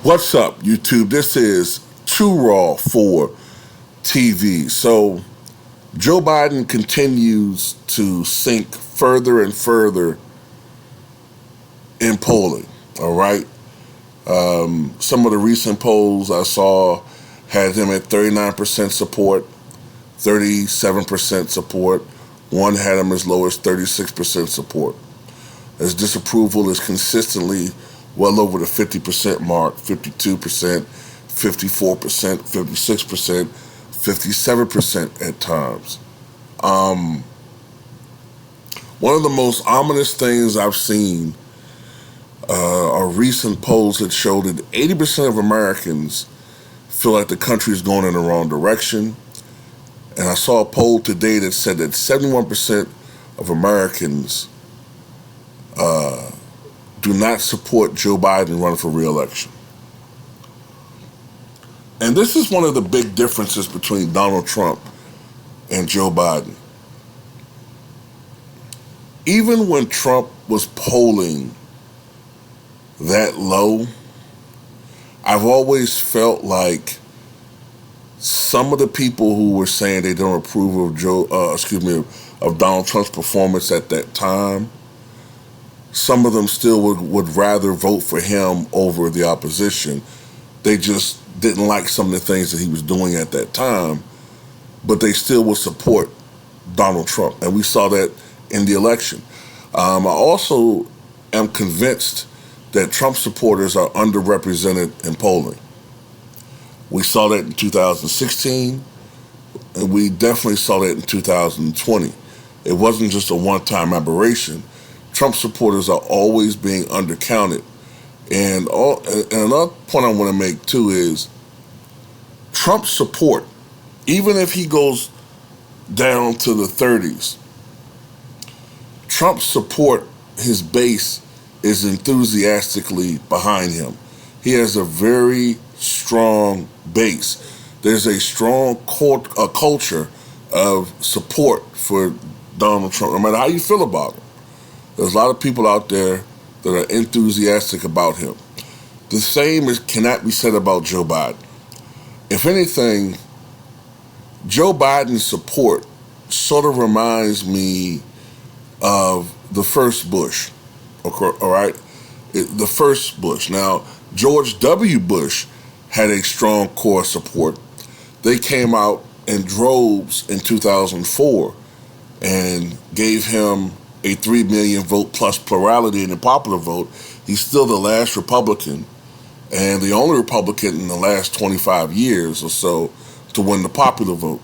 What's up, YouTube? This is Too Raw for TV. So, Joe Biden continues to sink further and further in polling, all right? Some of the recent polls I saw had him at 39% support, 37% support. One had him as low as 36% support. His disapproval is consistently well over the 50% mark, 52%, 54%, 56%, 57% at times. One of the most ominous things I've seen are recent polls that show that 80% of Americans feel like the country is going in the wrong direction. And I saw a poll today that said that 71% of Americans do not support Joe Biden running for re-election. And this is one of the big differences between Donald Trump and Joe Biden. Even when Trump was polling that low, I've always felt like some of the people who were saying they don't approve of of Donald Trump's performance at that time, some of them still would rather vote for him over the opposition. They just didn't like some of the things that he was doing at that time, but they still would support Donald Trump. And we saw that in the election. I also am convinced that Trump supporters are underrepresented in polling. We saw that in 2016, and we definitely saw that in 2020. It wasn't just a one-time aberration. Trump supporters are always being undercounted. And another point I want to make, too, is Trump support, even if he goes down to the 30s, Trump's support, his base, is enthusiastically behind him. He has a very strong base. There's a strong culture of support for Donald Trump, no matter how you feel about him. There's a lot of people out there that are enthusiastic about him. The same cannot be said about Joe Biden. If anything, Joe Biden's support sort of reminds me of the first Bush, all right? The first Bush. Now, George W. Bush had a strong core support. They came out in droves in 2004 and gave him a 3 million vote plus plurality in the popular vote. He's still the last Republican and the only Republican in the last 25 years or so to win the popular vote.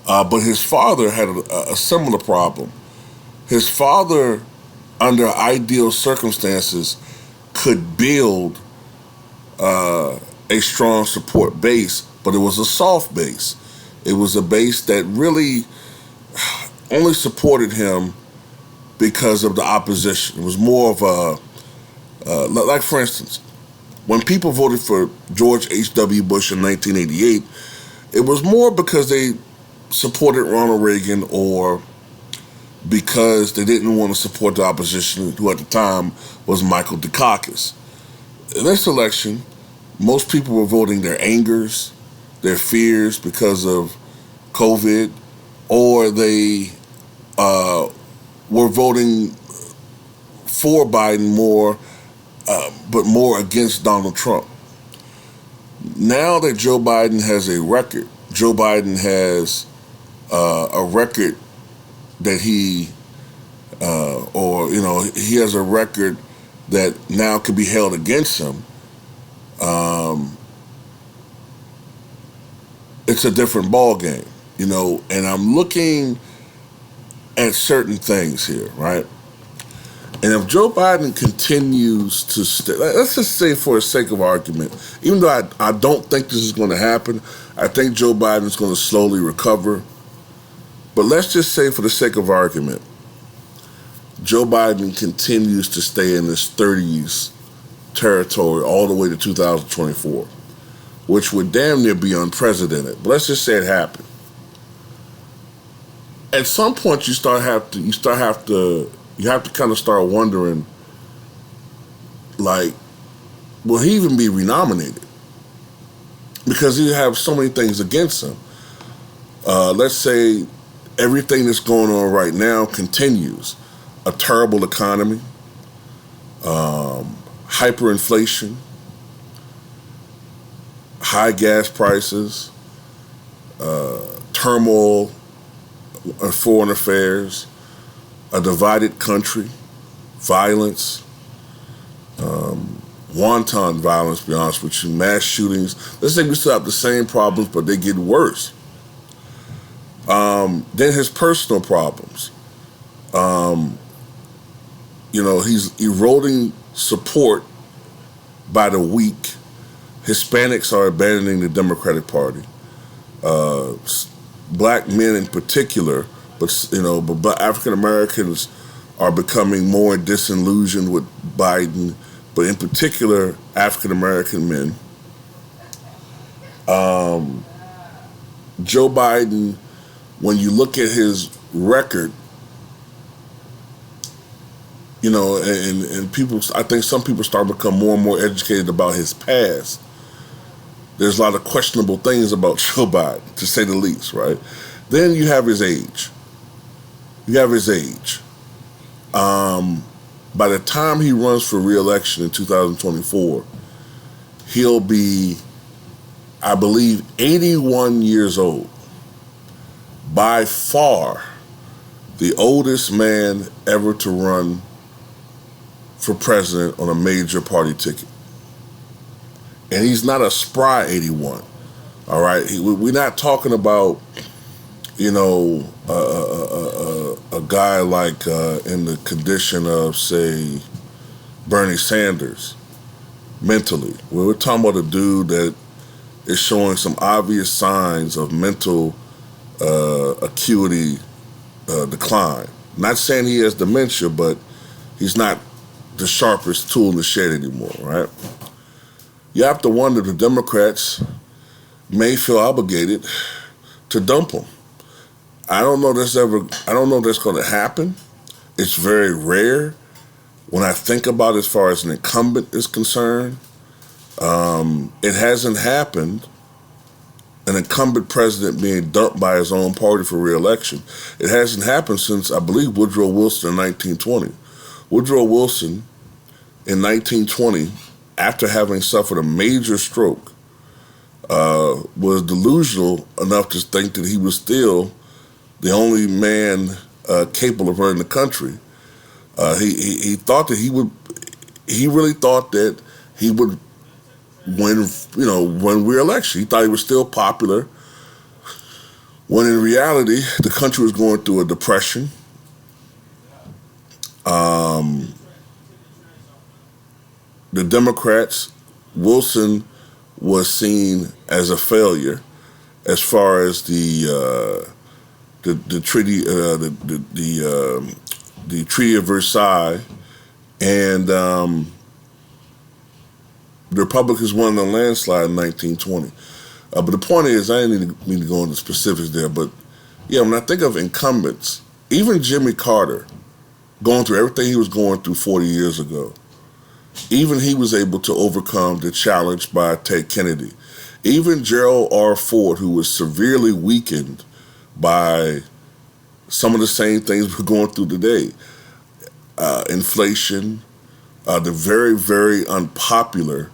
But his father had a similar problem. His father, under ideal circumstances, could build a strong support base, but it was a soft base. It was a base that really only supported him because of the opposition. It was more of like for instance, when people voted for George H.W. Bush in 1988, it was more because they supported Ronald Reagan or because they didn't want to support the opposition, who at the time was Michael Dukakis. In this election, most people were voting their angers, their fears because of COVID, or they were voting for Biden more, but more against Donald Trump. Now that Joe Biden has a record, Joe Biden has a record that he has a record that now can be held against him. It's a different ball game, and I'm looking at certain things here, right? And if Joe Biden continues to stay, let's just say for the sake of argument, even though I don't think this is going to happen, I think Joe Biden is going to slowly recover. But let's just say for the sake of argument, Joe Biden continues to stay in this 30s territory all the way to 2024, which would damn near be unprecedented. But let's just say it happened. At some point, you have to kind of start wondering, like, will he even be renominated? Because he have so many things against him. Let's say everything that's going on right now continues. A terrible economy, hyperinflation, high gas prices, turmoil in foreign affairs, a divided country, violence, wanton violence, to be honest with you, mass shootings. Let's say we still have the same problems, but they get worse. Then his personal problems. He's eroding support by the weak. Hispanics are abandoning the Democratic Party. Black men in particular, but African Americans are becoming more disillusioned with Biden, but in particular, African American men. Joe Biden, when you look at his record, and people, I think some people start to become more and more educated about his past. There's a lot of questionable things about Joe Biden, to say the least, right? Then you have his age. By the time he runs for re-election in 2024, he'll be, I believe, 81 years old. By far, the oldest man ever to run for president on a major party ticket. And he's not a spry 81, all right? We're not talking about, a guy like in the condition of, say, Bernie Sanders, mentally. We're talking about a dude that is showing some obvious signs of mental acuity decline. Not saying he has dementia, but he's not the sharpest tool in the shed anymore, right? You have to wonder, the Democrats may feel obligated to dump him. I don't know if that's going to happen. It's very rare. When I think about it, as far as an incumbent is concerned, it hasn't happened. An incumbent president being dumped by his own party for re-election. It hasn't happened since, I believe, Woodrow Wilson in 1920. Woodrow Wilson in 1920, after having suffered a major stroke, was delusional enough to think that he was still the only man capable of running the country. He thought that he really thought that he would win re-election. He thought he was still popular, when in reality, the country was going through a depression. The Democrats, Wilson was seen as a failure as far as the treaty, the Treaty of Versailles, and the Republicans won the landslide in 1920. But the point is, I didn't mean to go into specifics there, but yeah, when I think of incumbents, even Jimmy Carter, going through everything he was going through 40 years ago, even he was able to overcome the challenge by Ted Kennedy. Even Gerald R. Ford, who was severely weakened by some of the same things we're going through today. Inflation, the very, very unpopular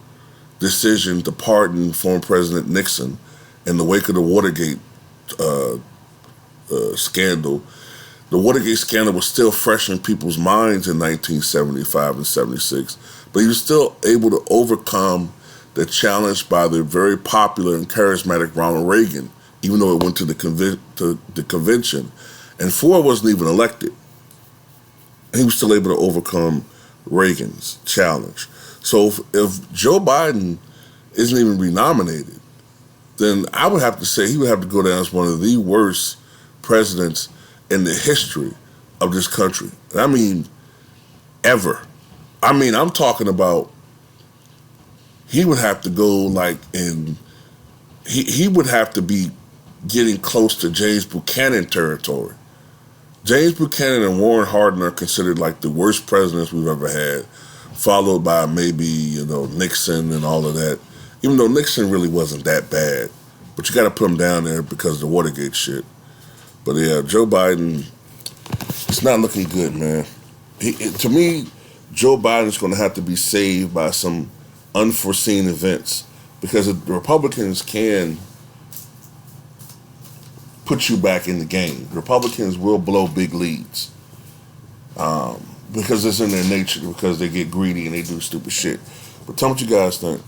decision to pardon former President Nixon in the wake of the Watergate scandal. The Watergate scandal was still fresh in people's minds in 1975 and 76, but he was still able to overcome the challenge by the very popular and charismatic Ronald Reagan, even though it went to the convention. And Ford wasn't even elected. He was still able to overcome Reagan's challenge. So if Joe Biden isn't even renominated, then I would have to say he would have to go down as one of the worst presidents in the history of this country. And I mean, ever. I mean, I'm talking about he would have to go he would have to be getting close to James Buchanan territory. James Buchanan and Warren Harding are considered like the worst presidents we've ever had. followed by maybe, Nixon and all of that. Even though Nixon really wasn't that bad. But you got to put him down there because of the Watergate shit. But yeah, Joe Biden, it's not looking good, man. To me, Joe Biden's going to have to be saved by some unforeseen events because the Republicans can put you back in the game. The Republicans will blow big leads because it's in their nature, because they get greedy and they do stupid shit. But tell me what you guys think.